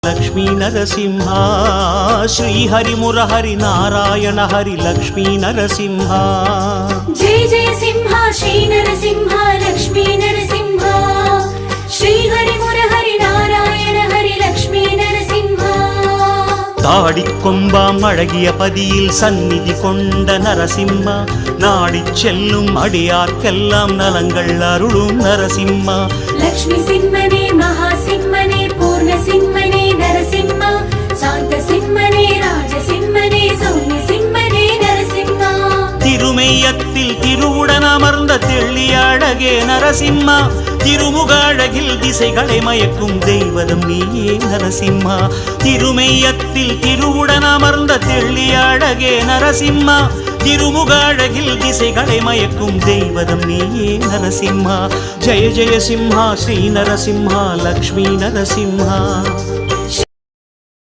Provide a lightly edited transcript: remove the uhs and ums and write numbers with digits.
लक्ष्मी नरसिंह श्रीहरि मुरहरि नारायण हरि लक्ष्मी नरसिंह जय जय सिंह श्री नरसिंह लक्ष्मी नरसिंह श्रीहरि मुरहरि नारायण हरि लक्ष्मी नरसिंह தாடிக்கொம்பாம் அழகிய பதியில் சந்நிதி கொண்ட நரசிம்மா நாடிச் செல்லும் அடியார்க்கெல்லாம் நலங்கள் அருளும் நரசிம்மா லக்ஷ்மி சிம்மனே மகா சிம்மனே பூர்ண சிம்மனே நரசிம்மா சாந்த சிம்மனே ராஜ சிம்மனே சௌமிய சிம்மனே நரசிம்மா திருமெய்யத்தில் திருவுடன் அமர்ந்த தெள்ளிய அழகே நரசிம்மா திருமுக அழகில் திசைகளை மயக்கும் தெய்வதம் நீயே நரசிம்மா திருமெய்யத்தில் திருவுடன் அமர்ந்த தெள்ளிய அழகே நரசிம்மா திருமுக அழகில் திசைகளை மயக்கும் தெய்வதம் நீயே நரசிம்மா ஜெய ஜெய சிம்ஹா ஸ்ரீ நரசிம்ஹா லக்ஷ்மி நரசிம்ஹா